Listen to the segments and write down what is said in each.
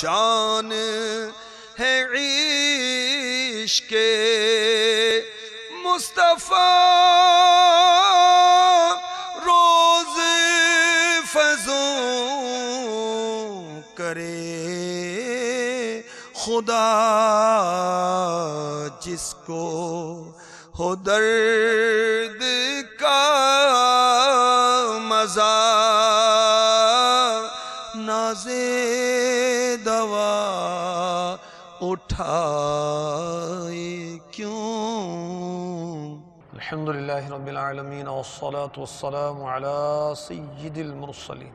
جان ہے عشق مصطفیٰ روز فضوں کرے خدا جس کو ہو درد کا مزہ نازے دوا اٹھائے کیوں. الحمدللہ رب العالمین والصلاة والسلام على سید المرسلین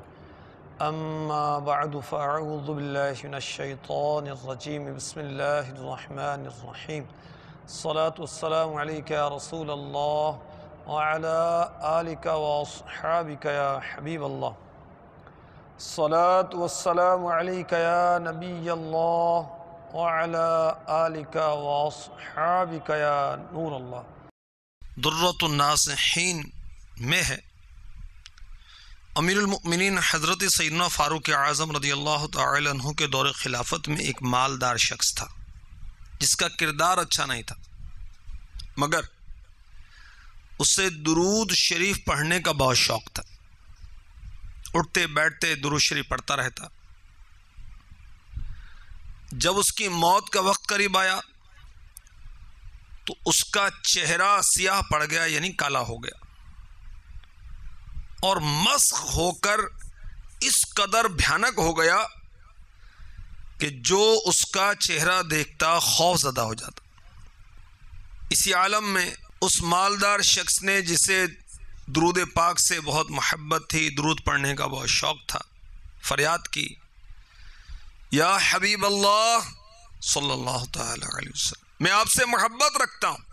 اما بعد فاعوذ باللہ من الشیطان الرجیم بسم اللہ الرحمن الرحیم الصلاة والسلام علیک یا رسول اللہ وعلى آلک واصحابک یا حبیب اللہ الصلاة والسلام علیک یا نبی اللہ وعلى آلک واصحابک یا نور اللہ. درۃ الناصحین میں ہے امیر المؤمنین حضرت سیدنا فاروق اعظم رضی اللہ تعالی عنہ کے دور خلافت میں ایک مالدار شخص تھا جس کا کردار اچھا نہیں تھا، مگر اسے درود شریف پڑھنے کا بہت شوق تھا. اٹھتے بیٹھتے درود شریف پڑھتا رہتا. جب اس کی موت کا وقت قریب آیا تو اس کا چہرہ سیاہ پڑ گیا، یعنی کالا ہو گیا، اور مسخ ہو کر اس قدر بھیانک ہو گیا کہ جو اس کا چہرہ دیکھتا خوف زدہ ہو جاتا. اسی عالم میں اس مالدار شخص نے، جسے درود پاک سے بہت محبت تھی، درود پڑھنے کا بہت شوق تھا، فریاد کی، یا حبیب اللہ صلی اللہ تعالی علیہ وسلم، میں آپ سے محبت رکھتا ہوں،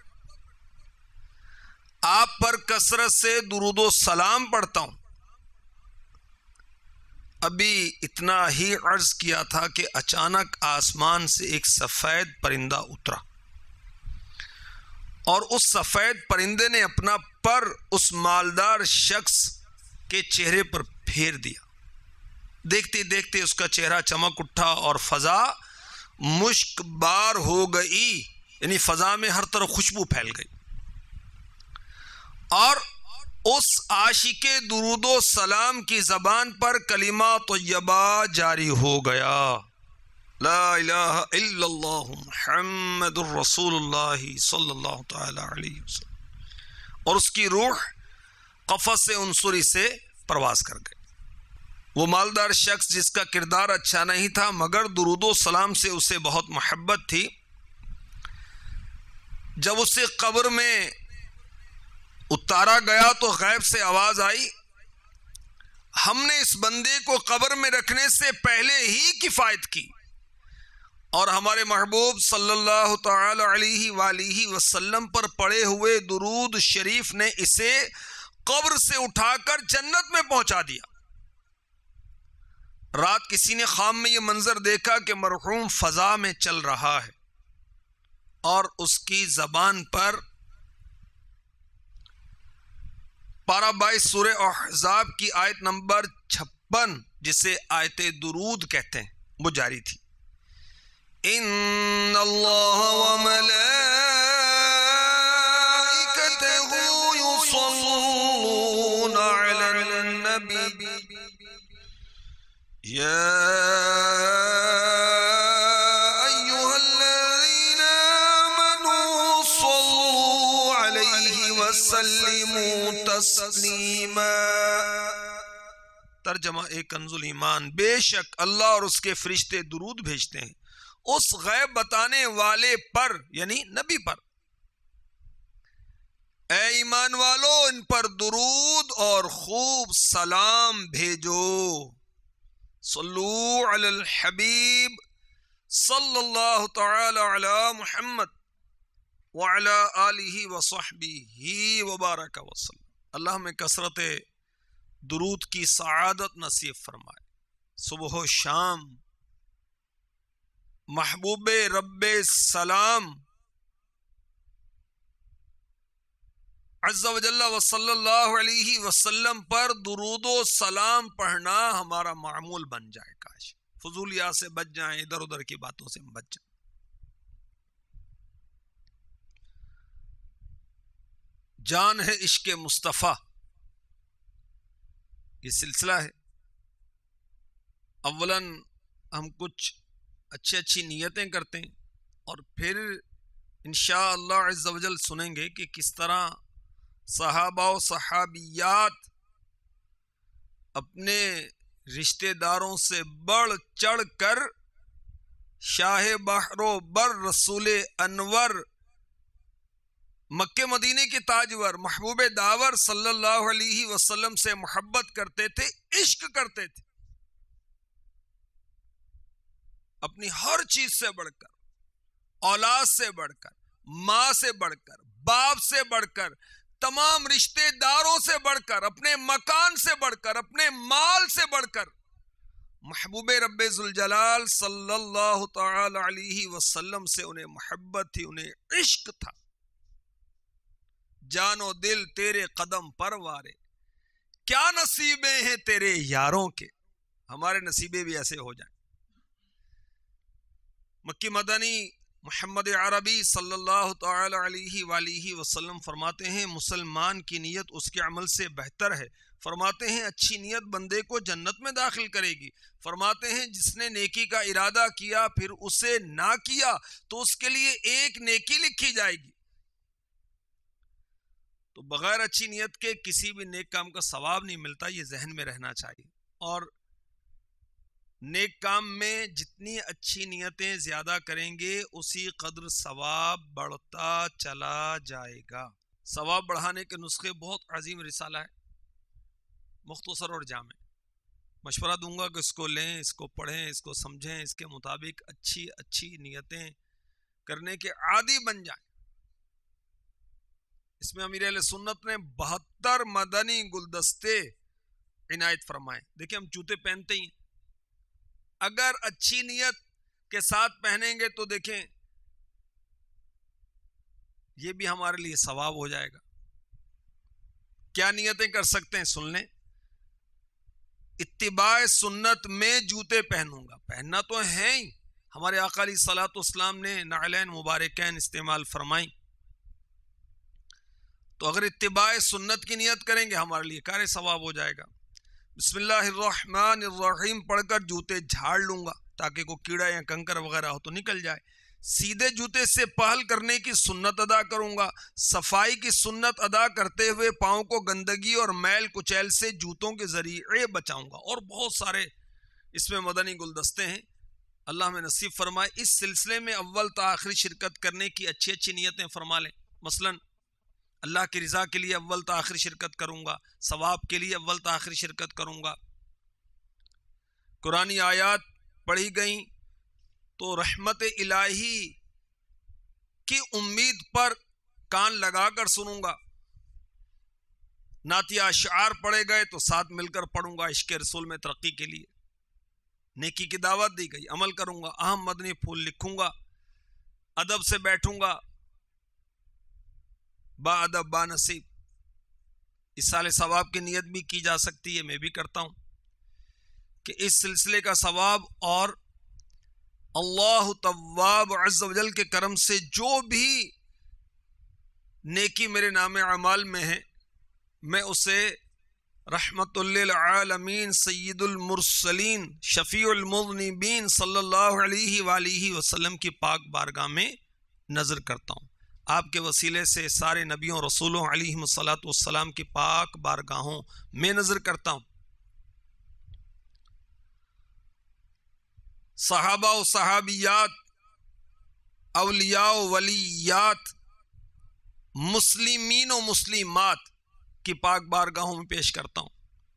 آپ پر کثرت سے درود و سلام پڑھتا ہوں. ابھی اتنا ہی عرض کیا تھا کہ اچانک آسمان سے ایک سفید پرندہ اترا، اور اس سفید پرندے نے اپنا پر اس مالدار شخص کے چہرے پر پھیر دیا. دیکھتے دیکھتے اس کا چہرہ چمک اٹھا اور فضا مشک بار ہو گئی، یعنی فضا میں ہر طرف خوشبو پھیل گئی، اور اس عاشق درود و سلام کی زبان پر کلمہ طیبہ جاری ہو گیا، لا الہ الا اللہ محمد الرسول اللہ صلی اللہ تعالی علیہ وسلم، اور اس کی روح قفس عنصری سے پرواز کر گئی. وہ مالدار شخص جس کا کردار اچھا نہیں تھا مگر درود و سلام سے اسے بہت محبت تھی، جب اسے قبر میں اتارا گیا تو غیب سے آواز آئی، ہم نے اس بندے کو قبر میں رکھنے سے پہلے ہی کفایت کی، اور ہمارے محبوب صلی اللہ تعالی علیہ وآلہ وسلم پر پڑھے ہوئے درود شریف نے اسے قبر سے اٹھا کر جنت میں پہنچا دیا. رات کسی نے خواب میں یہ منظر دیکھا کہ مرحوم فضا میں چل رہا ہے، اور اس کی زبان پر پارہ 22 سورہ احزاب کی آیت نمبر 56، جسے آیت درود کہتے ہیں، وہ جاری تھی. ان اللہ وملائکتہ یصلون علی النبی یا ایھا الذین آمنوا صلوا علیہ وسلموا تسلیما. ترجمہ ایک کنز الایمان، بے شک اللہ اور اس کے فرشتے درود بھیجتے ہیں اس غیب بتانے والے پر، یعنی نبی پر. اے ایمان والو، ان پر درود اور خوب سلام بھیجو. صلو علی الحبیب صلی اللہ تعالی علی محمد وعلی آلہ وصحبہ وبارک وسلم. اللہ میں کثرت درود کی سعادت نصیب فرمائے. صبح و شام محبوب رب سلام عز و جل و صلی اللہ علیہ وسلم پر درود و سلام پڑھنا ہمارا معمول بن جائے. کاش فضولیات سے بچ جائیں، ادھر ادھر کی باتوں سے بچ جائیں۔ جان ہے عشق مصطفیٰ، یہ سلسلہ ہے۔ اولاً ہم کچھ اچھی نیتیں کرتے ہیں، اور پھر انشاءاللہ عز و جل سنیں گے کہ کس طرح صحابہ و صحابیات اپنے رشتہ داروں سے بڑھ چڑھ کر شاہ بحر و بر رسول انور مکہ مدینے کے تاجور محبوب داور صلی اللہ علیہ وسلم سے محبت کرتے تھے، عشق کرتے تھے، اپنی ہر چیز سے بڑھ کر، اولاد سے بڑھ کر، ماں سے بڑھ کر، باپ سے بڑھ کر، تمام رشتہ داروں سے بڑھ کر، اپنے مکان سے بڑھ کر، اپنے مال سے بڑھ کر محبوب رب ذوالجلال صلی اللہ تعالی علیہ وسلم سے انہیں محبت تھی، انہیں عشق تھا۔ جان و دل تیرے قدم پروارے، کیا نصیبیں ہیں تیرے یاروں کے، ہمارے نصیبے بھی ایسے ہو جائیں۔ مکی مدنی محمد عربی صلی اللہ تعالی علیہ وآلہ وسلم فرماتے ہیں مسلمان کی نیت اس کے عمل سے بہتر ہے۔ فرماتے ہیں اچھی نیت بندے کو جنت میں داخل کرے گی۔ فرماتے ہیں جس نے نیکی کا ارادہ کیا پھر اسے نہ کیا تو اس کے لیے ایک نیکی لکھی جائے گی۔ تو بغیر اچھی نیت کے کسی بھی نیک کام کا ثواب نہیں ملتا، یہ ذہن میں رہنا چاہیے۔ اور نیک کام میں جتنی اچھی نیتیں زیادہ کریں گے اسی قدر ثواب بڑھتا چلا جائے گا۔ ثواب بڑھانے کے نسخے بہت عظیم رسالہ ہے، مختصر اور جامع۔ مشورہ دوں گا کہ اس کو لیں، اس کو پڑھیں، اس کو سمجھیں، اس کے مطابق اچھی نیتیں کرنے کے عادی بن جائیں۔ اس میں امیر اہل سنت نے 72 مدنی گلدستے عنایت فرمائے۔ دیکھیں ہم جوتے پہنتے ہی، اگر اچھی نیت کے ساتھ پہنیں گے تو دیکھیں یہ بھی ہمارے لیے ثواب ہو جائے گا۔ کیا نیتیں کر سکتے ہیں سن لیں۔ اتباع سنت میں جوتے پہنوں گا، پہننا تو ہے ہی، ہمارے آقا علیہ الصلوۃ والسلام نے نعلین مبارکین استعمال فرمائیں، تو اگر اتباع سنت کی نیت کریں گے ہمارے لیے کار ثواب ہو جائے گا۔ بسم اللہ الرحمن الرحیم پڑھ کر جوتے جھاڑ لوں گا تاکہ کوئی کیڑا یا کنکر وغیرہ ہو تو نکل جائے۔ سیدھے جوتے سے پہل کرنے کی سنت ادا کروں گا، صفائی کی سنت ادا کرتے ہوئے پاؤں کو گندگی اور میل کچیل سے جوتوں کے ذریعے بچاؤں گا۔ اور بہت سارے اس میں مدنی گلدستے ہیں، اللہ میں نصیب فرمائے۔ اس سلسلے میں اول تا آخری شرکت کرنے کی اچھی نیتیں فرما لیں۔ مثلا اللہ کی رضا کے لیے اول تا آخری شرکت کروں گا، ثواب کے لیے اول تا آخری شرکت کروں گا۔ قرآنی آیات پڑھی گئیں تو رحمت الہی کی امید پر کان لگا کر سنوں گا۔ نعتیہ اشعار پڑھے گئے تو ساتھ مل کر پڑھوں گا عشق رسول میں ترقی کے لیے۔ نیکی کی دعوت دی گئی، عمل کروں گا، اہم مدنی پھول لکھوں گا، ادب سے بیٹھوں گا، با ادب با نصیب۔ اصال ثواب کی نیت بھی کی جا سکتی ہے، میں بھی کرتا ہوں کہ اس سلسلے کا ثواب، اور اللہ تواب عز و جل کے کرم سے جو بھی نیکی میرے نام اعمال میں ہے میں اسے رحمت للعالمین سید المرسلین شفیع المذنبین صلی اللہ علیہ وآلہ وسلم کی پاک بارگاہ میں نظر کرتا ہوں۔ آپ کے وسیلے سے سارے نبیوں رسولوں علیہم الصلاۃ والسلام کی پاک بارگاہوں میں نظر کرتا ہوں۔ صحابہ و صحابیات، اولیاء و ولیات، مسلمین و مسلمات کی پاک بارگاہوں میں پیش کرتا ہوں۔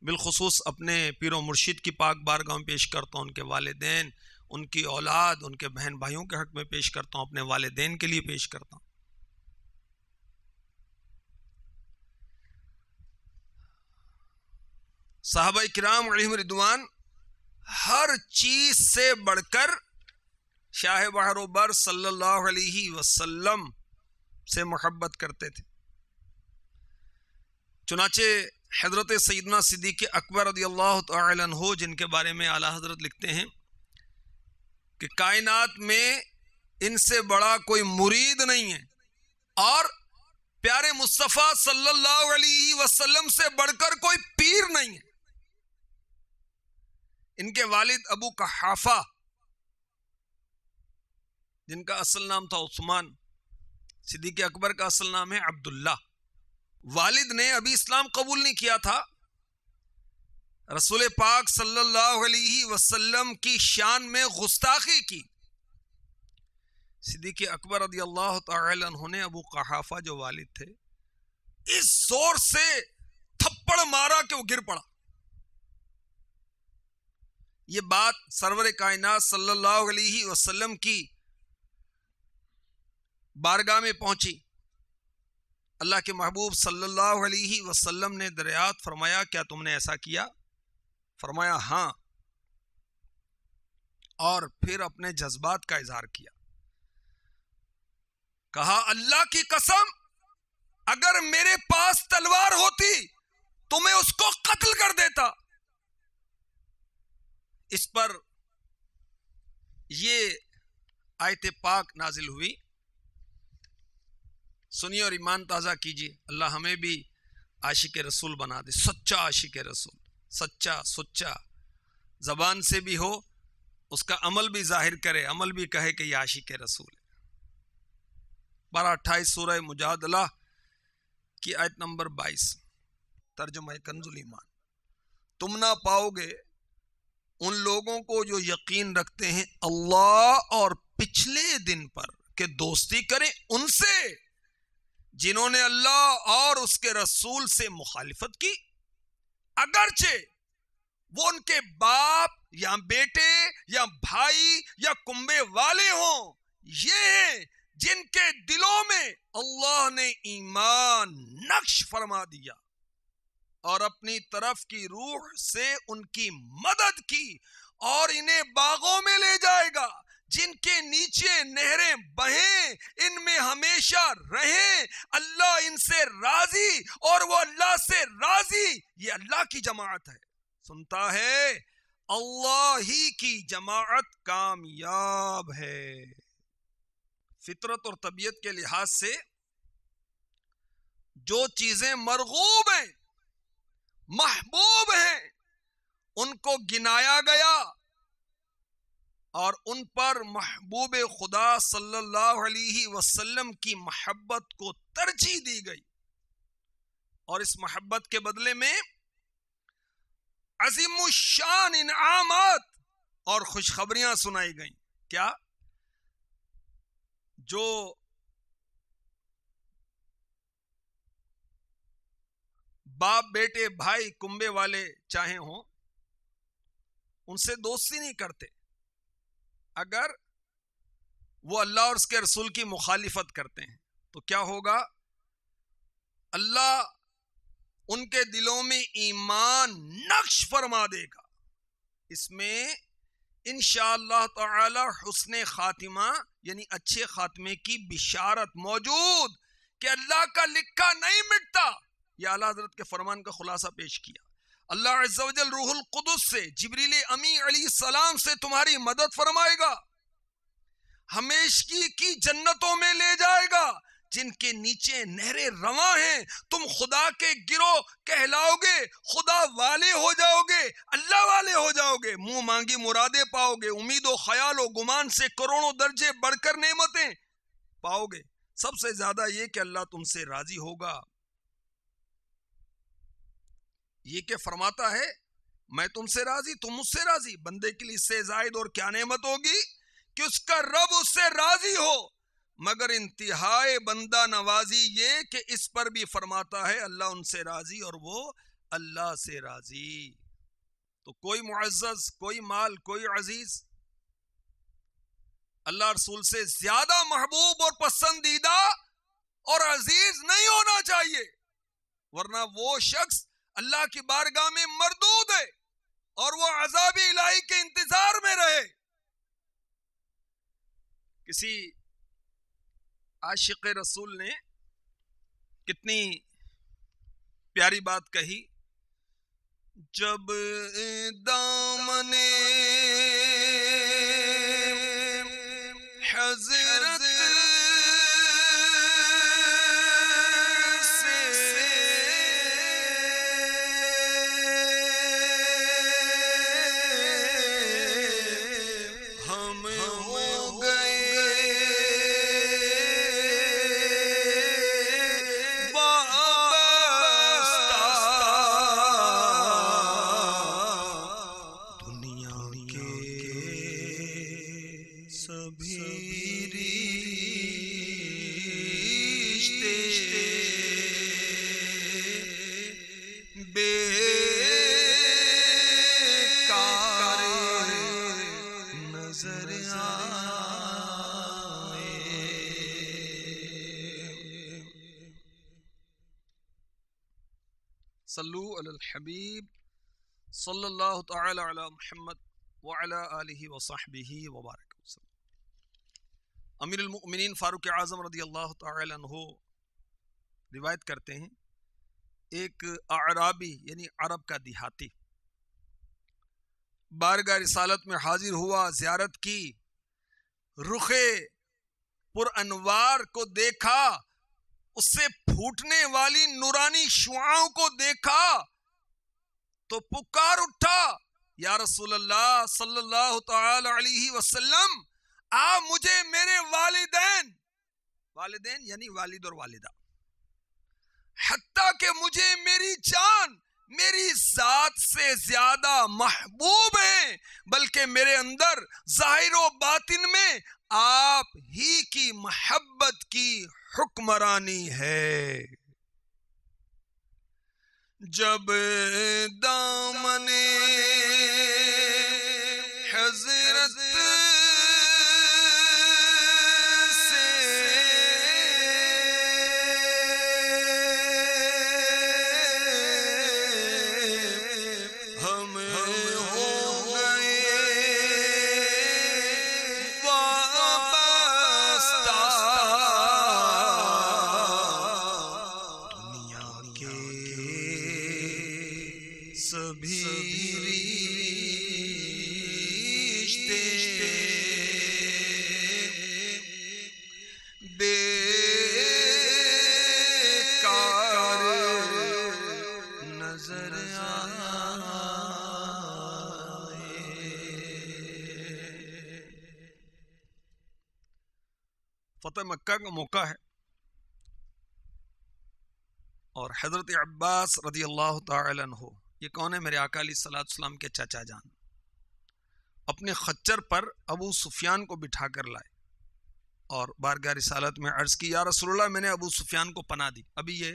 بالخصوص اپنے پیر و مرشد کی پاک بارگاہوں میں پیش کرتا ہوں، ان کے والدین، ان کی اولاد، ان کے بہن بھائیوں کے حق میں پیش کرتا ہوں، اپنے والدین کے لیے پیش کرتا ہوں۔ صحابہ کرام علیہم رضوان ہر چیز سے بڑھ کر شاہ بحر و بر صلی اللہ علیہ وسلم سے محبت کرتے تھے۔ چنانچہ حضرت سیدنا صدیق اکبر رضی اللہ تعالی عنہ، جن کے بارے میں اعلیٰ حضرت لکھتے ہیں کہ کائنات میں ان سے بڑا کوئی مرید نہیں ہے اور پیارے مصطفیٰ صلی اللہ علیہ وسلم سے بڑھ کر کوئی پیر نہیں ہے۔ ان کے والد ابو قحافہ، جن کا اصل نام تھا عثمان، صدیق اکبر کا اصل نام ہے عبداللہ، والد نے ابھی اسلام قبول نہیں کیا تھا۔ رسول پاک صلی اللہ علیہ وسلم کی شان میں گستاخی کی۔ صدیق اکبر رضی اللہ تعالی عنہ نے ابو قحافہ جو والد تھے اس زور سے تھپڑ مارا کہ وہ گر پڑا۔ یہ بات سرور کائنات صلی اللہ علیہ وسلم کی بارگاہ میں پہنچی۔ اللہ کے محبوب صلی اللہ علیہ وسلم نے دریافت فرمایا کیا تم نے ایسا کیا؟ فرمایا ہاں، اور پھر اپنے جذبات کا اظہار کیا۔ کہا اللہ کی قسم اگر میرے پاس تلوار ہوتی تو میں اس کو قتل کر دیتا۔ اس پر یہ آیت پاک نازل ہوئی، سنیے اور ایمان تازہ کیجیے۔ اللہ ہمیں بھی عاشق رسول بنا دے، سچا عاشق رسول، سچا سچا، زبان سے بھی ہو، اس کا عمل بھی ظاہر کرے، عمل بھی کہے کہ یہ عاشق رسول ہے۔ 12-28 سورہ مجادلہ کی آیت نمبر 22، ترجمہ کنز الایمان۔ تم نہ پاؤ گے ان لوگوں کو جو یقین رکھتے ہیں اللہ اور پچھلے دن پر کہ دوستی کریں ان سے جنہوں نے اللہ اور اس کے رسول سے مخالفت کی، اگرچہ وہ ان کے باپ یا بیٹے یا بھائی یا کنبے والے ہوں۔ یہ ہیں جن کے دلوں میں اللہ نے ایمان نقش فرما دیا اور اپنی طرف کی روح سے ان کی مدد کی، اور انہیں باغوں میں لے جائے گا جن کے نیچے نہریں بہیں، ان میں ہمیشہ رہیں۔ اللہ ان سے راضی اور وہ اللہ سے راضی۔ یہ اللہ کی جماعت ہے، سنتا ہے اللہ ہی کی جماعت کامیاب ہے۔ فطرت اور طبیعت کے لحاظ سے جو چیزیں مرغوب ہیں، محبوب ہیں، ان کو گنایا گیا اور ان پر محبوب خدا صلی اللہ علیہ وسلم کی محبت کو ترجیح دی گئی، اور اس محبت کے بدلے میں عظیم الشان انعامات اور خوشخبریاں سنائی گئیں۔ کیا؟ جو باپ بیٹے بھائی کنبے والے چاہے ہوں ان سے دوستی نہیں کرتے اگر وہ اللہ اور اس کے رسول کی مخالفت کرتے ہیں تو کیا ہوگا؟ اللہ ان کے دلوں میں ایمان نقش فرما دے گا۔ اس میں انشاءاللہ تعالی حسن خاتمہ یعنی اچھے خاتمے کی بشارت موجود کہ اللہ کا لکھا نہیں مٹتا۔ یہ اعلیٰ حضرت کے فرمان کا خلاصہ پیش کیا۔ اللہ عز و جل روح القدس سے، جبریل امی علیہ السلام سے تمہاری مدد فرمائے گا، ہمیشگی کی جنتوں میں لے جائے گا جن کے نیچے نہریں رواں ہیں۔ تم خدا کے گروہ کہلاؤ گے، خدا والے ہو جاؤ گے، اللہ والے ہو جاؤ گے، منہ مانگی مرادیں پاؤ گے، امید و خیال و گمان سے کروڑوں درجے بڑھ کر نعمتیں پاؤ گے۔ سب سے زیادہ یہ کہ اللہ تم سے راضی ہوگا۔ یہ کہ فرماتا ہے میں تم سے راضی، تم مجھ سے راضی۔ بندے کے لیے اس سے زائد اور کیا نعمت ہوگی کہ اس کا رب اس سے راضی ہو، مگر انتہائی بندہ نوازی یہ کہ اس پر بھی فرماتا ہے اللہ ان سے راضی اور وہ اللہ سے راضی۔ تو کوئی معزز، کوئی مال، کوئی عزیز اللہ رسول سے زیادہ محبوب اور پسندیدہ اور عزیز نہیں ہونا چاہیے، ورنہ وہ شخص اللہ کی بارگاہ میں مردود ہے اور وہ عذاب الہی کے انتظار میں رہے۔ کسی عاشق رسول نے کتنی پیاری بات کہی، جب دامن حضرت سے ہم ہو گئے وابستہ، دنیا کے سبھی رشتے بیکار نظر آئے۔ صلو علی الحبیب صلی اللہ تعالی علی محمد وعلی آلہ وصحبہ وبارک وسلم۔ امیر المؤمنین فاروق اعظم رضی اللہ تعالی عنہ روایت کرتے ہیں، ایک اعرابی یعنی عرب کا دیہاتی بارگاہ رسالت میں حاضر ہوا، زیارت کی، رخ پر انوار کو دیکھا، اس سے پھوٹنے والی نورانی شعاؤں کو دیکھا تو پکار اٹھا، یا رسول اللہ صلی اللہ تعالی علیہ وسلم، آپ مجھے میرے والدین یعنی والد اور والدہ، حتیٰ کہ مجھے میری جان میری ذات سے زیادہ محبوب ہیں، بلکہ میرے اندر ظاہر و باطن میں آپ ہی کی محبت کی حکمرانی ہے۔ جب دامن حضرت سے ہم ہو گئے وابستہ، دنیا کے سبھی رشتے بیکار نظر آئے۔ فتح مکہ کا موقع ہے اور حضرت عباس رضی اللہ تعالی عنہ، یہ کون ہے؟ میرے آقا علیہ الصلوۃ والسلام کے چچا جان، اپنے خچر پر ابو سفیان کو بٹھا کر لائے اور بارگاہ رسالت میں عرض کی، یا رسول اللہ میں نے ابو سفیان کو پناہ دی، ابھی یہ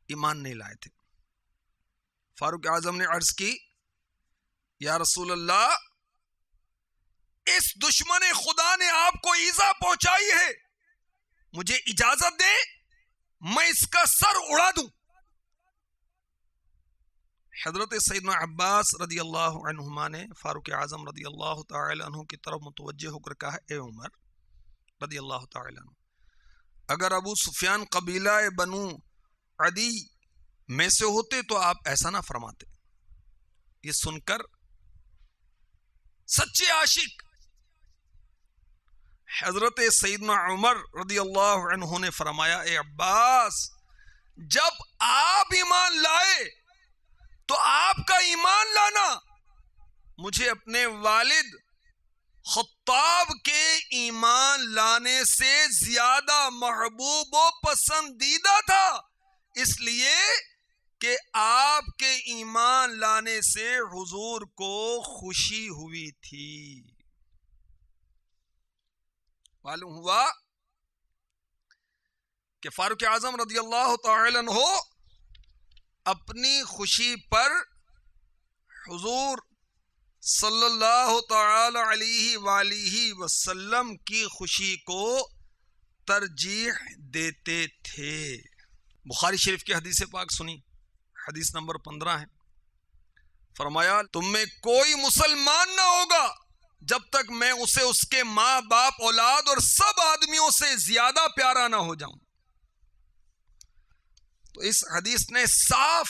ایمان نہیں لائے تھے۔ فاروق اعظم نے عرض کی، یا رسول اللہ اس دشمن خدا نے آپ کو ایذا پہنچائی ہے، مجھے اجازت دیں میں اس کا سر اڑا دوں۔ حضرت سیدنا عباس رضی اللہ عنہما نے فاروق اعظم رضی اللہ تعالی عنہ کی طرف متوجہ ہو کر کہا، اے عمر رضی اللہ تعالی عنہ، اگر ابو سفیان قبیلہ بنو عدی میں سے ہوتے تو آپ ایسا نہ فرماتے۔ یہ سن کر سچے عاشق حضرت سیدنا عمر رضی اللہ عنہ نے فرمایا، اے عباس، جب آپ ایمان لائے تو آپ کا ایمان لانا مجھے اپنے والد خطاب کے ایمان لانے سے زیادہ محبوب و پسندیدہ تھا، اس لیے کہ آپ کے ایمان لانے سے حضور کو خوشی ہوئی تھی۔ معلوم ہوا کہ فاروق اعظم رضی اللہ تعالی عنہ اپنی خوشی پر حضور صلی اللہ تعالی علیہ وآلہ وسلم کی خوشی کو ترجیح دیتے تھے۔ بخاری شریف کی حدیث پاک سنی، حدیث نمبر 15 ہے، فرمایا تم میں کوئی مسلمان نہ ہوگا جب تک میں اسے اس کے ماں باپ اولاد اور سب آدمیوں سے زیادہ پیارا نہ ہو جاؤں۔ تو اس حدیث نے صاف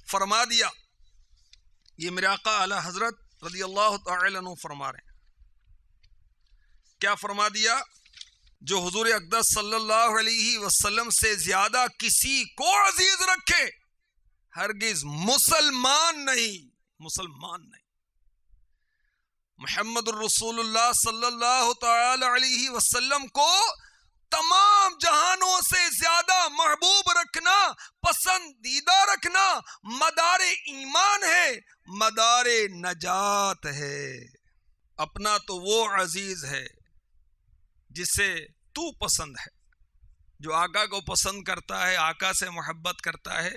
فرما دیا، یہ میرے آقا اعلی حضرت رضی اللہ تعالی عنہ فرما رہے ہیں کیا فرما دیا؟ جو حضور اقدس صلی اللہ علیہ وسلم سے زیادہ کسی کو عزیز رکھے ہرگز مسلمان نہیں، مسلمان نہیں۔ محمد الرسول اللہ صلی اللہ تعالی علیہ وسلم کو تمام جہانوں سے زیادہ محبوب رکھنا، پسندیدہ رکھنا مدار ایمان ہے، مدار نجات ہے۔ اپنا تو وہ عزیز ہے جسے تو پسند ہے، جو آقا کو پسند کرتا ہے، آقا سے محبت کرتا ہے،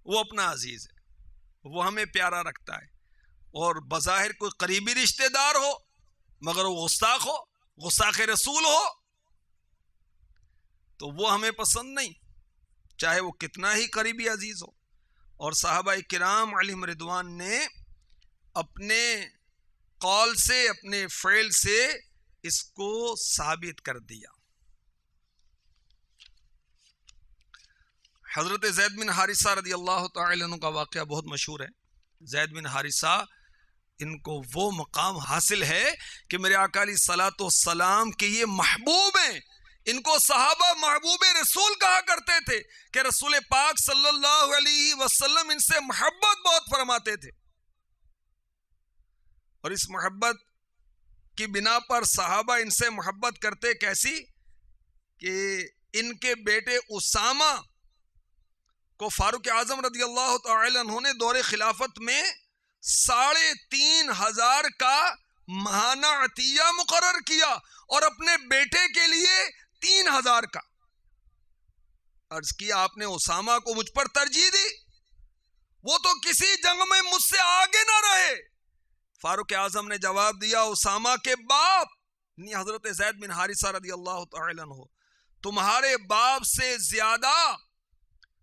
وہ اپنا عزیز ہے، وہ ہمیں پیارا رکھتا ہے۔ اور بظاہر کوئی قریبی رشتہ دار ہو مگر وہ گستاخ ہو، گستاخ رسول ہو، تو وہ ہمیں پسند نہیں، چاہے وہ کتنا ہی قریبی عزیز ہو۔ اور صحابہ کرام علیہم رضوان نے اپنے قول سے، اپنے فعل سے اس کو ثابت کر دیا۔ حضرت زید بن حارثہ رضی اللہ تعالی عنہ کا واقعہ بہت مشہور ہے۔ زید بن حارثہ، ان کو وہ مقام حاصل ہے کہ میرے آقا علیہ الصلوۃ والسلام کے یہ محبوب ہیں۔ ان کو صحابہ محبوب رسول کہا کرتے تھے کہ رسول پاک صلی اللہ علیہ وسلم ان سے محبت بہت فرماتے تھے، اور اس محبت کی بنا پر صحابہ ان سے محبت کرتے کیسی کہ ان کے بیٹے اسامہ کو فاروق اعظم رضی اللہ تعالی عنہ نے دور خلافت میں 3500 کا ماہانہ عطیہ مقرر کیا، اور اپنے بیٹے کے لیے 3000 کا۔ عرض کیا آپ نے اسامہ کو مجھ پر ترجیح دی، وہ تو کسی جنگ میں مجھ سے آگے نہ رہے۔ فاروق اعظم نے جواب دیا، اسامہ کے باپ یعنی حضرت زید بن حارثہ رضی اللہ تعالی عنہ تمہارے باپ سے زیادہ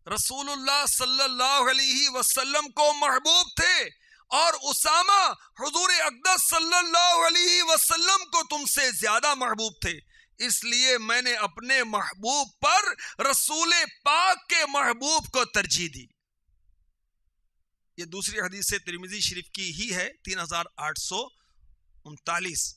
رسول اللہ صلی اللہ علیہ وسلم کو محبوب تھے، اور اسامہ حضور اقدس صلی اللہ علیہ وسلم کو تم سے زیادہ محبوب تھے، اس لیے میں نے اپنے محبوب پر رسول پاک کے محبوب کو ترجیح دی۔ یہ دوسری حدیث سے ترمذی شریف کی ہی ہے، 3839۔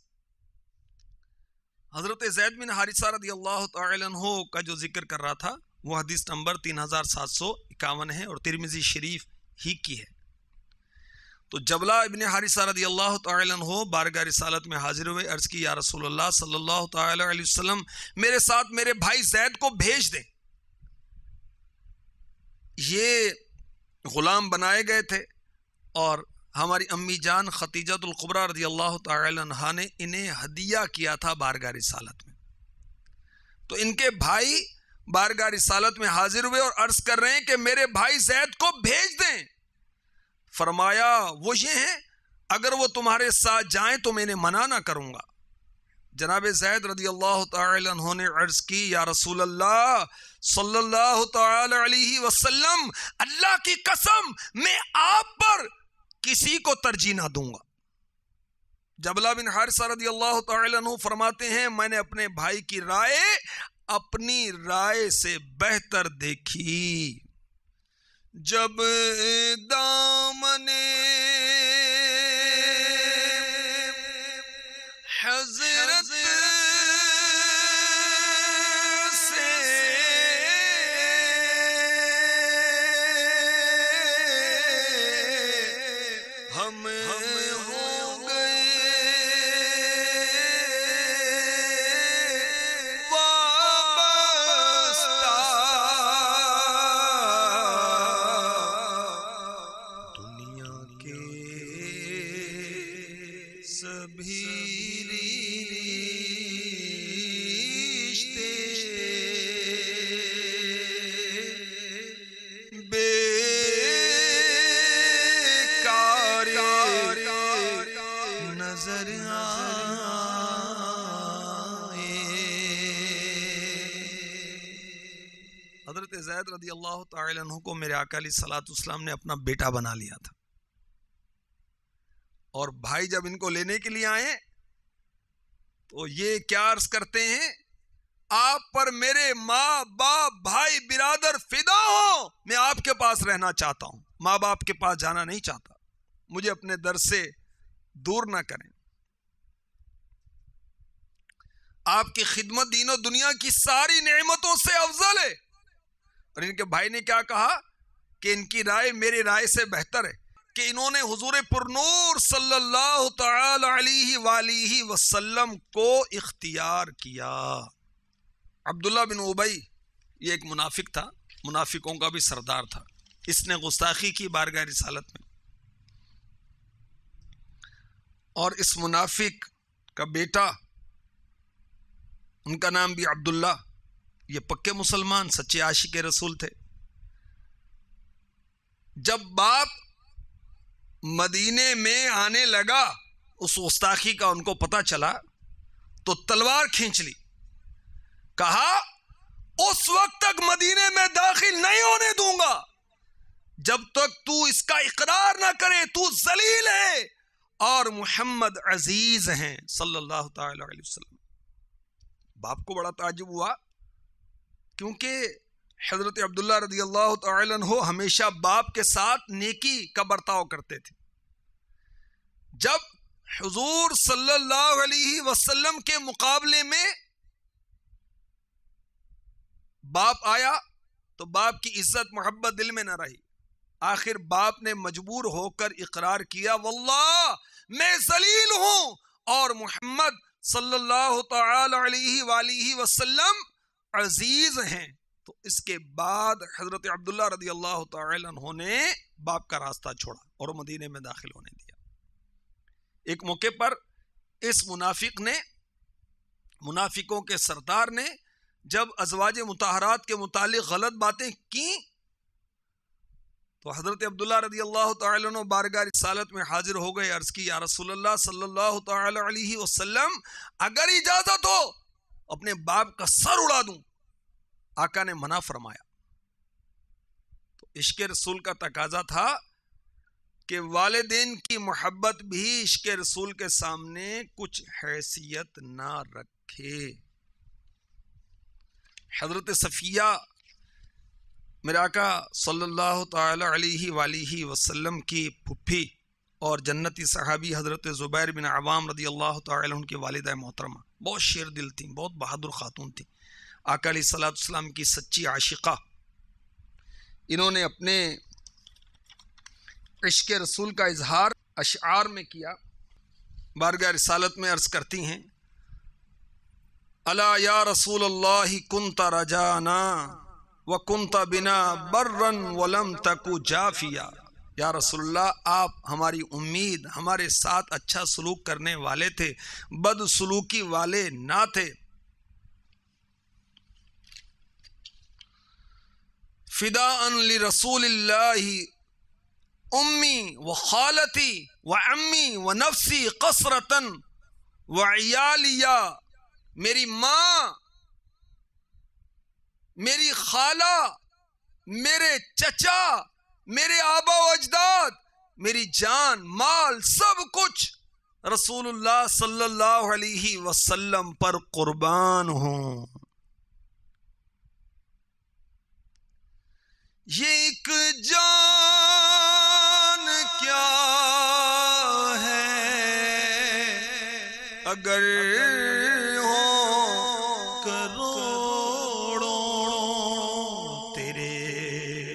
حضرت زید بن حارثہ رضی اللہ تعالی عنہ کا جو ذکر کر رہا تھا وہ حدیث نمبر 3751 ہے اور ترمذی شریف ہی کی ہے۔ تو جبلہ ابن حارثہ رضی اللہ تعالی عنہ بارگاہ رسالت میں حاضر ہوئے، عرض کی یا رسول اللہ صلی اللہ تعالی علیہ وسلم میرے ساتھ میرے بھائی زید کو بھیج دیں۔ یہ غلام بنائے گئے تھے، اور ہماری امی جان خدیجہ الکبریٰ رضی اللہ تعالی عنہا نے انہیں ہدیہ کیا تھا بارگاہ رسالت میں۔ تو ان کے بھائی بارگاہ رسالت میں حاضر ہوئے اور عرض کر رہے ہیں کہ میرے بھائی زید کو بھیج دیں۔ فرمایا وہ یہ ہیں، اگر وہ تمہارے ساتھ جائیں تو میں انہیں منع نہ کروں گا۔ جناب زید رضی اللہ تعالی عنہ نے عرض کی یا رسول اللہ صلی اللہ تعالی علیہ وسلم، اللہ کی قسم میں آپ پر کسی کو ترجیح نہ دوں گا۔ جبلہ بن حارثہ رضی اللہ تعالی عنہ فرماتے ہیں میں نے اپنے بھائی کی رائے اپنی رائے سے بہتر دیکھی۔ جب دامن حضرت سے ہم ہو گئے وابستہ، دنیا کے سبھی حضرت زید رضی اللہ تعالی عنہ کو میرے آقا علیہ الصلوۃ والسلام نے اپنا بیٹا بنا لیا تھا، اور بھائی جب ان کو لینے کے لیے آئے تو یہ کیا عرض کرتے ہیں، آپ پر میرے ماں باپ بھائی برادر فدا ہوں، میں آپ کے پاس رہنا چاہتا ہوں، ماں باپ کے پاس جانا نہیں چاہتا، مجھے اپنے در سے دور نہ کریں۔ آپ کی خدمت دین و دنیا کی ساری نعمتوں سے افضل ہے. اور ان کے بھائی نے کیا کہا کہ ان کی رائے میری رائے سے بہتر ہے، کہ انہوں نے حضور پرنور صلی اللہ تعالی علیہ وآلہ وسلم کو اختیار کیا. عبداللہ بن ابی یہ ایک منافق تھا، منافقوں کا بھی سردار تھا. اس نے گستاخی کی بارگاہ رسالت میں، اور اس منافق کا بیٹا، ان کا نام بھی عبداللہ، یہ پکے مسلمان سچے عاشق رسول تھے. جب باپ مدینے میں آنے لگا، اس گستاخی کا ان کو پتہ چلا تو تلوار کھینچ لی. کہا اس وقت تک مدینے میں داخل نہیں ہونے دوں گا جب تک تو اس کا اقرار نہ کرے تو ذلیل ہے اور محمد عزیز ہیں صلی اللہ تعالی علیہ وسلم. باپ کو بڑا تعجب ہوا، کیونکہ حضرت عبداللہ رضی اللہ تعالی عنہ ہمیشہ باپ کے ساتھ نیکی کا برتاؤ کرتے تھے. جب حضور صلی اللہ علیہ وسلم کے مقابلے میں باپ آیا تو باپ کی عزت محبت دل میں نہ رہی. آخر باپ نے مجبور ہو کر اقرار کیا، واللہ میں ذلیل ہوں اور محمد صلی اللہ تعالی علیہ وآلہ وسلم عزیز ہیں. تو اس کے بعد حضرت عبداللہ رضی اللہ تعالی عنہ نے باپ کا راستہ چھوڑا اور مدینے میں داخل ہونے دیا. ایک موقع پر اس منافق نے، منافقوں کے سردار نے، جب ازواج مطہرات کے متعلق غلط باتیں کی تو حضرت عبداللہ رضی اللہ تعالی عنہ بارگاہ رسالت میں حاضر ہو گئے. عرض کی یا رسول اللہ صلی اللہ تعالی علیہ وسلم، اگر اجازت ہو اپنے باپ کا سر اڑا دوں. آقا نے منع فرمایا. تو عشق رسول کا تقاضا تھا کہ والدین کی محبت بھی عشق رسول کے سامنے کچھ حیثیت نہ رکھے. حضرت صفیہ میرے آقا صلی اللہ تعالی علیہ وآلہ وسلم کی پھپھی اور جنتی صحابی حضرت زبیر بن عوام رضی اللہ تعالی عنہ کی والدہ محترمہ بہت شیر دل تھیں، بہت بہادر خاتون تھیں، آقا علیہ الصلوۃ والسلام کی سچی عاشقہ. انہوں نے اپنے عشق رسول کا اظہار اشعار میں کیا. بارگاہ رسالت میں عرض کرتی ہیں، الا یا رسول اللہ کنت رجانا وکنت بنا برا ولم تک جافیا. یا رسول اللہ آپ ہماری امید، ہمارے ساتھ اچھا سلوک کرنے والے تھے، بد سلوکی والے نہ تھے. فداء لرسول اللہ امی و خالتی و عمی و نفسی قصرتا و عیالیا. میری ماں، میری خالہ، میرے چچا، میرے آبا و اجداد، میری جان مال سب کچھ رسول اللہ صلی اللہ علیہ وسلم پر قربان ہوں. یہ ایک جان کیا ہے اگر ہو کروڑوں تیرے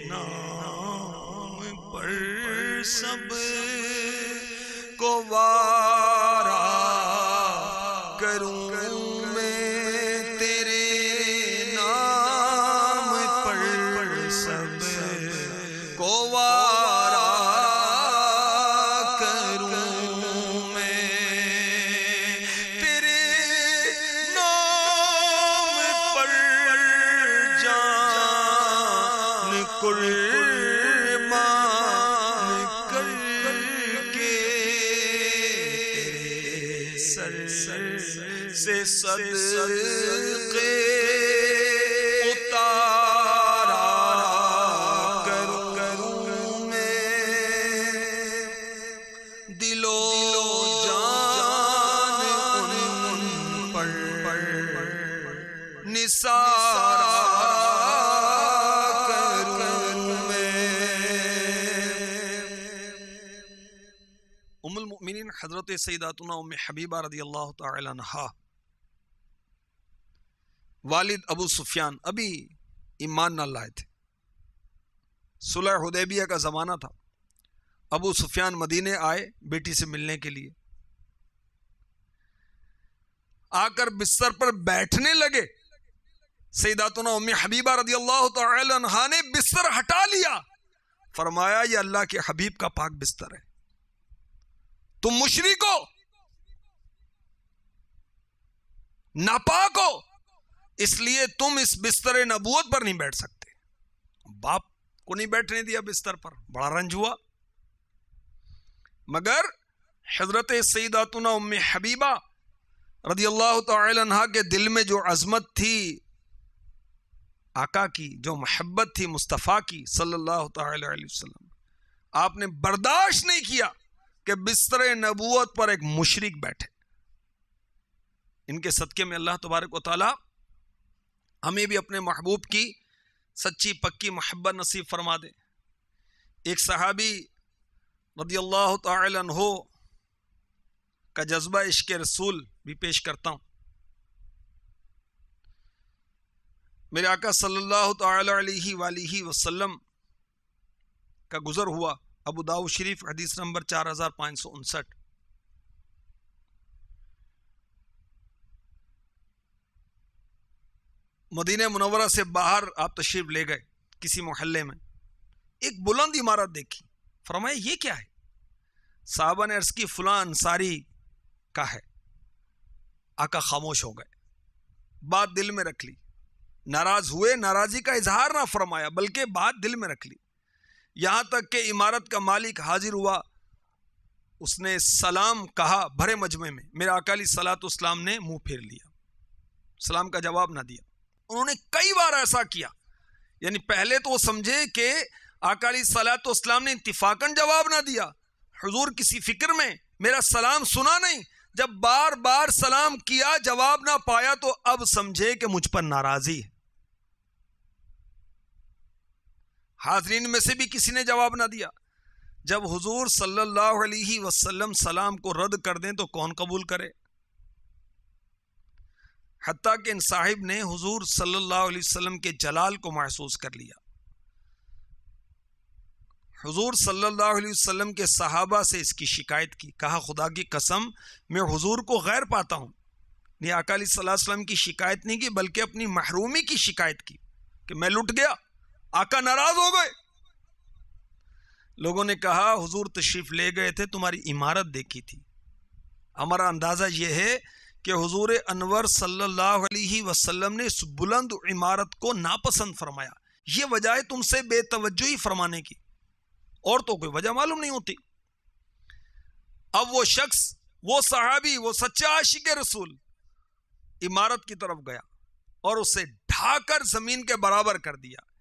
نام پر سب کو وارا کروں میں تیرے نام پر سب کو وارا کروں میں تیرے نام پر جان قربان کر کے تیرے سر سے صدقے اتارا کروں میں دل و جان ان پر نثارا کروں میں. ام المؤمنین حضرت سیداتنا ام حبیبہ رضی اللہ تعالی عنہا والد ابو سفیان ابھی ایمان نہ لائے تھے، صلح حدیبیہ کا زمانہ تھا، ابو سفیان مدینے آئے بیٹی سے ملنے کے لیے، آ کر بستر پر بیٹھنے لگے، سیداتنا ام حبیبہ رضی اللہ تعالی عنہا نے بستر ہٹا لیا، فرمایا یہ اللہ کے حبیب کا پاک بستر ہے، تم مشرک ہو، ناپاک ہو، اس لیے تم اس بستر نبوت پر نہیں بیٹھ سکتے۔ باپ کو نہیں بیٹھنے دیا بستر پر، بڑا رنج ہوا، مگر حضرت سیداتنا ام حبیبہ رضی اللہ تعالی عنہا کے دل میں جو عظمت تھی آقا کی، جو محبت تھی مصطفیٰ کی صلی اللہ تعالی علیہ وسلم، آپ نے برداشت نہیں کیا کہ بستر نبوت پر ایک مشرک بیٹھے۔ ان کے صدقے میں اللہ تبارک و تعالی ہمیں بھی اپنے محبوب کی سچی پکی محبت نصیب فرما دے۔ ایک صحابی رضی اللہ تعالی عنہ کا جذبہ عشق رسول بھی پیش کرتا ہوں۔ میرے آقا صلی اللہ تعالی علیہ وآلہ وسلم کا گزر ہوا، ابو داؤد شریف حدیث نمبر 4559۔ مدینہ منورہ سے باہر آپ تشریف لے گئے، کسی محلے میں ایک بلند عمارت دیکھی، فرمایا یہ کیا ہے؟ صحابہ نے عرض کی فلاں انصاری کا ہے۔ آقا خاموش ہو گئے، بات دل میں رکھ لی، ناراض ہوئے، ناراضی کا اظہار نہ فرمایا بلکہ بات دل میں رکھ لی، یہاں تک کہ عمارت کا مالک حاضر ہوا، اس نے سلام کہا بھرے مجمع میں، میرے آقا علیہ الصلوۃ والسلام نے منہ پھیر لیا، سلام کا جواب نہ دیا۔ انہوں نے کئی بار ایسا کیا، یعنی پہلے تو وہ سمجھے کہ آقا علیہ الصلوۃ والسلام نے اتفاقاً جواب نہ دیا، حضور کسی فکر میں میرا سلام سنا نہیں، جب بار بار سلام کیا جواب نہ پایا تو اب سمجھے کہ مجھ پر ناراضی ہے۔ حاضرین میں سے بھی کسی نے جواب نہ دیا۔ جب حضور صلی اللہ علیہ وسلم سلام کو رد کر دیں تو کون قبول کرے؟ حتیٰ کہ ان صاحب نے حضور صلی اللہ علیہ وسلم کے جلال کو محسوس کر لیا۔ حضور صلی اللہ علیہ وسلم کے صحابہ سے اس کی شکایت کی، کہا خدا کی قسم میں حضور کو غیر پاتا ہوں۔ نہیں، آقا علیہ الصلوۃ والسلام کی شکایت نہیں کی بلکہ اپنی محرومی کی شکایت کی کہ میں لٹ گیا، آقا ناراض ہو گئے۔ لوگوں نے کہا حضور تشریف لے گئے تھے، تمہاری عمارت دیکھی تھی، ہمارا اندازہ یہ ہے کہ حضور انور صلی اللہ علیہ وسلم نے اس بلند عمارت کو ناپسند فرمایا، یہ وجہ ہے تم سے بے توجہی فرمانے کی، اور تو کوئی وجہ معلوم نہیں ہوتی۔ اب وہ شخص، وہ صحابی، وہ سچا عاشق رسول عمارت کی طرف گیا اور اسے ڈھا کر زمین کے برابر کر دیا۔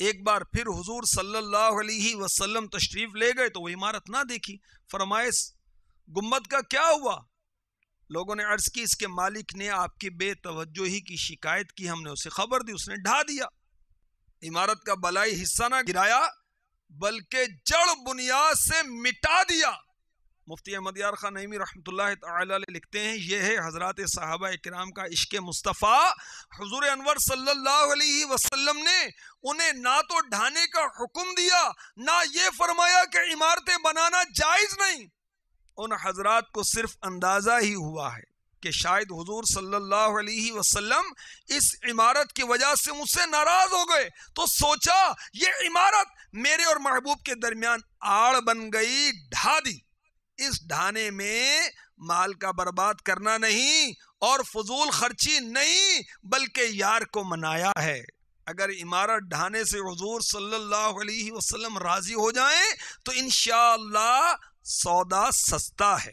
ایک بار پھر حضور صلی اللہ علیہ وسلم تشریف لے گئے تو وہ عمارت نہ دیکھی، فرمائے گنبد کا کیا ہوا؟ لوگوں نے عرض کی اس کے مالک نے آپ کی بے توجہی کی شکایت کی، ہم نے اسے خبر دی، اس نے ڈھا دیا۔ عمارت کا بلائی حصہ نہ گرایا بلکہ جڑ بنیاد سے مٹا دیا۔ مفتی احمد یار خان نعیمی رحمۃ اللہ تعالی علیہ لکھتے ہیں یہ ہے حضرات صحابہ کرام کا عشق مصطفیٰ۔ حضور انور صلی اللہ علیہ وسلم نے انہیں نہ تو ڈھانے کا حکم دیا، نہ یہ فرمایا کہ عمارتیں بنانا جائز نہیں۔ ان حضرات کو صرف اندازہ ہی ہوا ہے کہ شاید حضور صلی اللہ علیہ وسلم اس عمارت کی وجہ سے مجھ سے ناراض ہو گئے، تو سوچا یہ عمارت میرے اور محبوب کے درمیان آڑ بن گئی، ڈھا دی۔ اس ڈھانے میں مال کا برباد کرنا نہیں اور فضول خرچی نہیں بلکہ یار کو منایا ہے۔ اگر عمارت ڈھانے سے حضور صلی اللہ علیہ وسلم راضی ہو جائیں تو انشاءاللہ سودا سستا ہے۔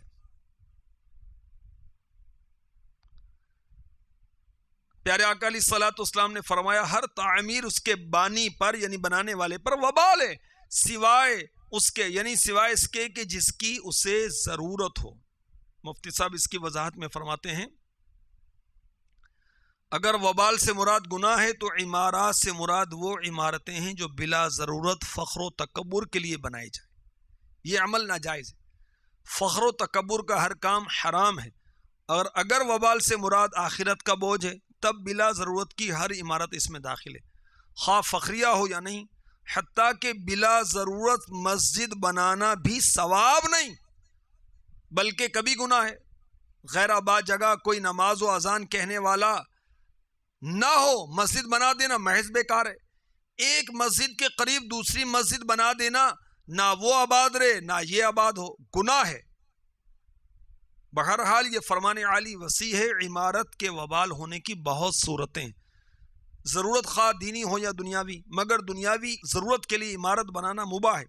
پیارے آقا علیہ الصلوۃ والسلام نے فرمایا ہر تعمیر اس کے بانی پر یعنی بنانے والے پر وبال ہے، سوائے اس کے یعنی سوائے اس کے کہ جس کی اسے ضرورت ہو۔ مفتی صاحب اس کی وضاحت میں فرماتے ہیں اگر وبال سے مراد گناہ ہے تو عمارات سے مراد وہ عمارتیں ہیں جو بلا ضرورت فخر و تکبر کے لیے بنائی جائے، یہ عمل ناجائز ہے۔ فخر و تکبر کا ہر کام حرام ہے، اور اگر وبال سے مراد آخرت کا بوجھ ہے، تب بلا ضرورت کی ہر عمارت اس میں داخل ہے، خواہ فخریہ ہو یا نہیں، حتیٰ کہ بلا ضرورت مسجد بنانا بھی ثواب نہیں بلکہ کبھی گناہ ہے۔ غیر آباد جگہ کوئی نماز و اذان کہنے والا نہ ہو، مسجد بنا دینا محض بیکار ہے۔ ایک مسجد کے قریب دوسری مسجد بنا دینا، نہ وہ آباد رہے نہ یہ آباد ہو، گناہ ہے۔ بہرحال یہ فرمان عالی وسیع ہے، عمارت کے وبال ہونے کی بہت صورتیں، ضرورت خواہ دینی ہو یا دنیاوی، مگر دنیاوی ضرورت کے لیے عمارت بنانا مباح ہے،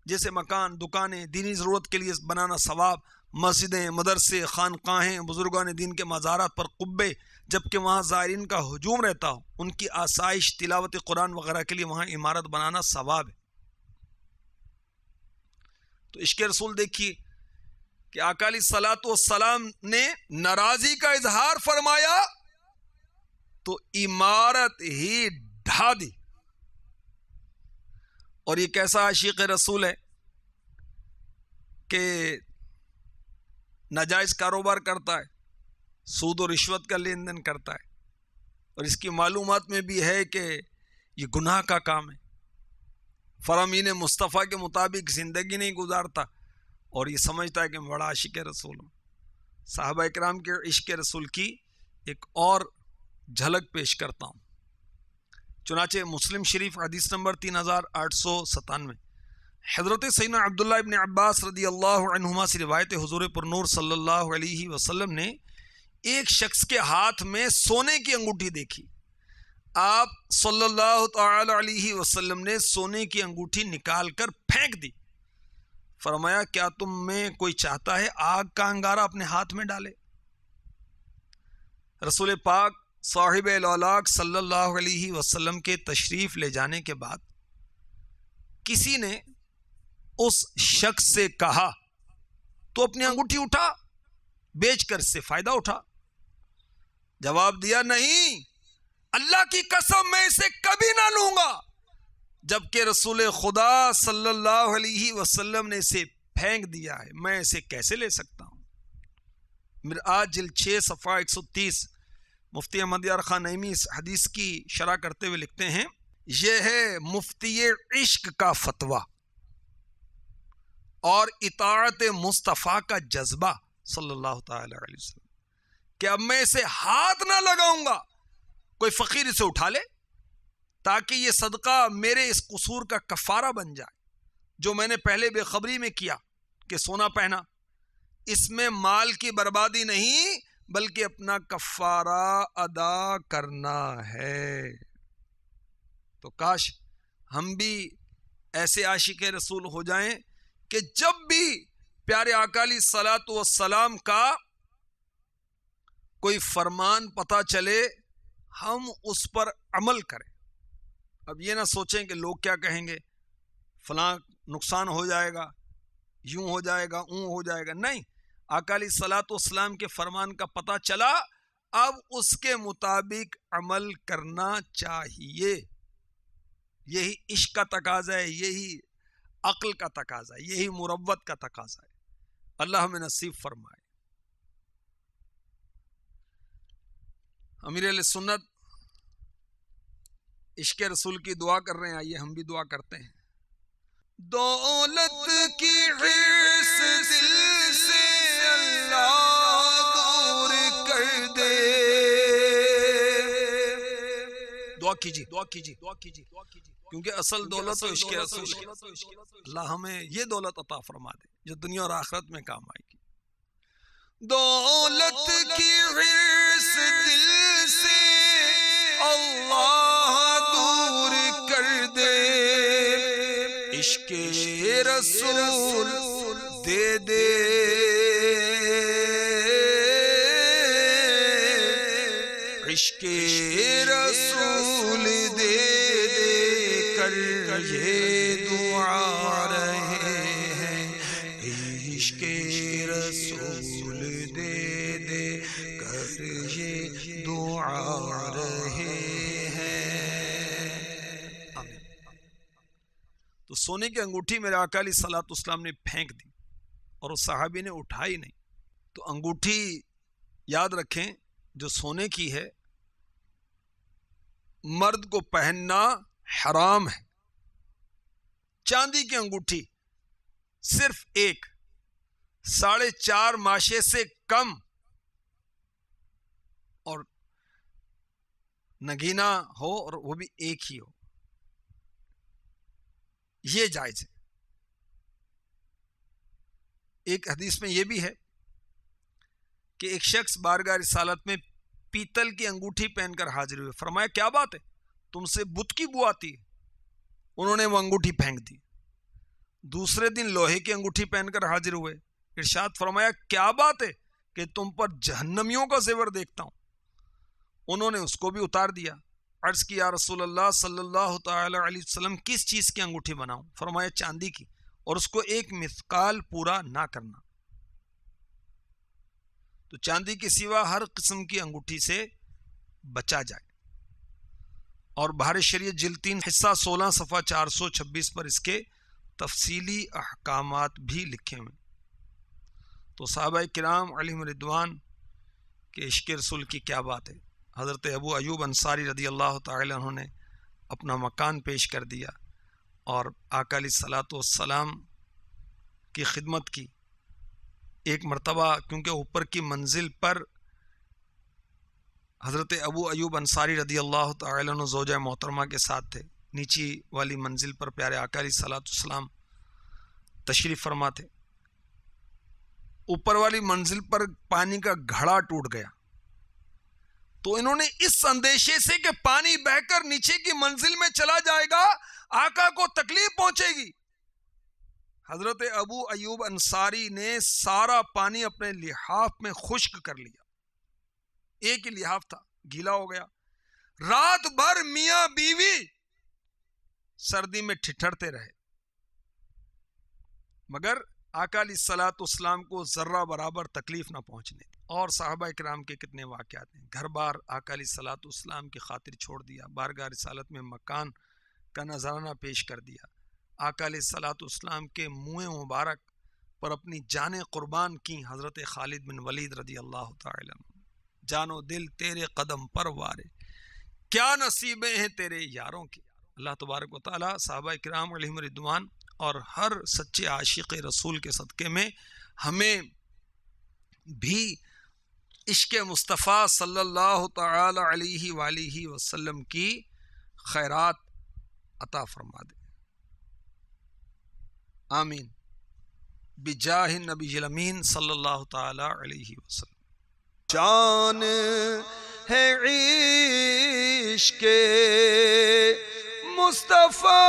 جیسے مکان، دکانیں، دینی ضرورت کے لیے بنانا ثواب، مسجدیں، مدرسے، خانقاہیں، بزرگان دین کے مزارات پر قبے، جبکہ وہاں زائرین کا ہجوم رہتا ہو، ان کی آسائش، تلاوت قرآن وغیرہ کے لیے وہاں عمارت بنانا ثواب ہے۔ تو عشق رسول دیکھیے کہ آقا علیہ الصلوۃ والسلام نے ناراضی کا اظہار فرمایا تو عمارت ہی ڈھا دی۔ اور یہ کیسا عاشق رسول ہے کہ ناجائز کاروبار کرتا ہے، سود و رشوت کا لین دین کرتا ہے، اور اس کی معلومات میں بھی ہے کہ یہ گناہ کا کام ہے، فرامین مصطفیٰ کے مطابق زندگی نہیں گزارتا، اور یہ سمجھتا ہے کہ میں بڑا عاشق رسول ہوں۔ صحابہ اکرام کے عشق رسول کی ایک اور جھلک پیش کرتا ہوں۔ چنانچہ مسلم شریف حدیث نمبر 3897، حضرت سیدنا عبداللہ ابن عباس رضی اللہ عنہما سے روایت، حضور پر نور صلی اللہ علیہ وسلم نے ایک شخص کے ہاتھ میں سونے کی انگوٹھی دیکھی۔ آپ صلی اللہ تعالی علیہ وسلم نے سونے کی انگوٹھی نکال کر پھینک دی۔ فرمایا کیا تم میں کوئی چاہتا ہے آگ کا انگارہ اپنے ہاتھ میں ڈالے؟ رسول پاک صاحب الاولاق صلی اللہ علیہ وسلم کے تشریف لے جانے کے بعد کسی نے اس شخص سے کہا تو اپنی انگوٹھی اٹھا، بیچ کر اس سے فائدہ اٹھا۔ جواب دیا نہیں، اللہ کی قسم میں اسے کبھی نہ لوں گا، جبکہ رسول خدا صلی اللہ علیہ وسلم نے اسے پھینک دیا ہے، میں اسے کیسے لے سکتا ہوں؟ مرآت جلد 6 صفحہ 130، مفتی احمد یار خان نعیمی اس حدیث کی شرح کرتے ہوئے لکھتے ہیں، یہ ہے مفتی عشق کا فتویٰ اور اطاعت مصطفیٰ کا جذبہ صلی اللہ تعالی علیہ وسلم کہ اب میں اسے ہاتھ نہ لگاؤں گا، کوئی فقیر اسے اٹھا لے تاکہ یہ صدقہ میرے اس قصور کا کفارہ بن جائے جو میں نے پہلے بے خبری میں کیا کہ سونا پہنا۔ اس میں مال کی بربادی نہیں بلکہ اپنا کفارہ ادا کرنا ہے۔ تو کاش ہم بھی ایسے عاشق رسول ہو جائیں کہ جب بھی پیارے آقا علیہ الصلوۃ والسلام کا کوئی فرمان پتہ چلے ہم اس پر عمل کریں۔ اب یہ نہ سوچیں کہ لوگ کیا کہیں گے، فلاں نقصان ہو جائے گا، یوں ہو جائے گا، اون ہو جائے گا، نہیں، آقا علیہ الصلوۃ والسلام کے فرمان کا پتہ چلا، اب اس کے مطابق عمل کرنا چاہیے۔ یہی عشق کا تقاضا ہے، یہی عقل کا تقاضا ہے، یہی مروت کا تقاضا ہے۔ اللہ ہمیں نصیب فرمائے۔ امیر اہل سنت عشق رسول کی دعا کر رہے ہیں، آئیے ہم بھی دعا کرتے ہیں۔ دولت کی حرص دل سے اللہ دور کر دے۔ دعا کیجیے، دعا کیجیے، دعا کیجیے، کیونکہ اصل دولت تو عشق رسول ہے۔ اللہ ہمیں یہ دولت عطا فرما دے جو دنیا اور آخرت میں کام آئے گی۔ دولت کی حرص دل سے اللہ دور کر دے، عشق رسول دے دے، عشق رسول دے دے کر یہ دعا رہے ہیں، عشق رسول دے دے کر یہ دعا رہے ہیں۔ تو سونے کی انگوٹھی میرے آقا علیہ الصلوۃ والسلام نے پھینک دی اور اس صحابی نے اٹھائی نہیں۔ تو انگوٹھی یاد رکھیں جو سونے کی ہے مرد کو پہننا حرام ہے. چاندی کی انگوٹھی صرف ایک، 4.5 ماشے سے کم اور نگینا ہو اور وہ بھی ایک ہی ہو، یہ جائز ہے. ایک حدیث میں یہ بھی ہے کہ ایک شخص بارگاہ رسالت میں پیتل کی انگوٹھی پہن کر حاضر ہوئے. فرمایا کیا بات ہے، تم سے بت کی بو آتی ہے. انہوں نے وہ انگوٹھی پھینک دی. دوسرے دن لوہے کی انگوٹھی پہن کر حاضر ہوئے. ارشاد فرمایا کیا بات ہے کہ تم پر جہنمیوں کا زیور دیکھتا ہوں. انہوں نے اس کو بھی اتار دیا. عرض کیا رسول اللہ صلی اللہ تعالی علیہ وسلم کس چیز کی انگوٹھی بناؤں؟ فرمایا چاندی کی، اور اس کو ایک مثقال پورا نہ کرنا. تو چاندی کے سوا ہر قسم کی انگوٹھی سے بچا جائے. اور بہار شریعت جلد 3 حصہ 16 صفحہ 426 پر اس کے تفصیلی احکامات بھی لکھے ہوئے. تو صحابہ کرام علیہم رضوان کے عشق رسول کی کیا بات ہے. حضرت ابو ایوب انصاری رضی اللہ تعالی عنہ نے اپنا مکان پیش کر دیا اور آقا علیہ الصلوۃ والسلام کی خدمت کی. ایک مرتبہ کیونکہ اوپر کی منزل پر حضرت ابو ایوب انصاری رضی اللہ تعالی عنہ زوجہ محترمہ کے ساتھ تھے، نیچی والی منزل پر پیارے آقا علیہ الصلوۃ والسلام تشریف فرما تھے. اوپر والی منزل پر پانی کا گھڑا ٹوٹ گیا تو انہوں نے اس اندیشے سے کہ پانی بہہ کر نیچے کی منزل میں چلا جائے گا، آقا کو تکلیف پہنچے گی، حضرت ابو ایوب انصاری نے سارا پانی اپنے لحاف میں خشک کر لیا. ایک ہی لحاف تھا، گیلا ہو گیا. رات بھر میاں بیوی سردی میں ٹھٹھرتے رہے، مگر آقا علیہ الصلوۃ والسلام کو ذرہ برابر تکلیف نہ پہنچنے دی. اور صحابہ کرام کے کتنے واقعات ہیں. گھر بار آقا علیہ الصلوۃ والسلام کی خاطر چھوڑ دیا، بارگاہ رسالت میں مکان کا نذرانہ پیش کر دیا. آقا علیہ الصلوۃ والسلام کے منہ مبارک پر اپنی جانیں قربان کی. حضرت خالد بن ولید رضی اللہ تعالی عنہ، جانو دل تیرے قدم پر وارے، کیا نصیبیں ہیں تیرے یاروں کی. اللہ تبارک و تعالی صحابہ کرام علیہم رضوان اور ہر سچے عاشق رسول کے صدقے میں ہمیں بھی عشق مصطفیٰ صلی اللہ تعالی علیہ وآلہ وسلم کی خیرات عطا فرما دے. آمین بجاہ النبی الامین صلی اللہ تعالی علیہ وسلم. جان ہے عشق مصطفیٰ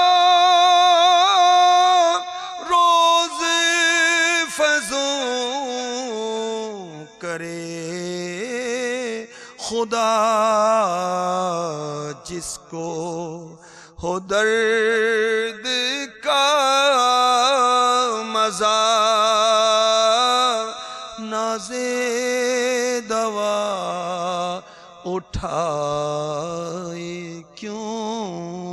روز فضوں کرے خدا، جس کو ہو درد کا مزہ نازے دوا اٹھائے کیوں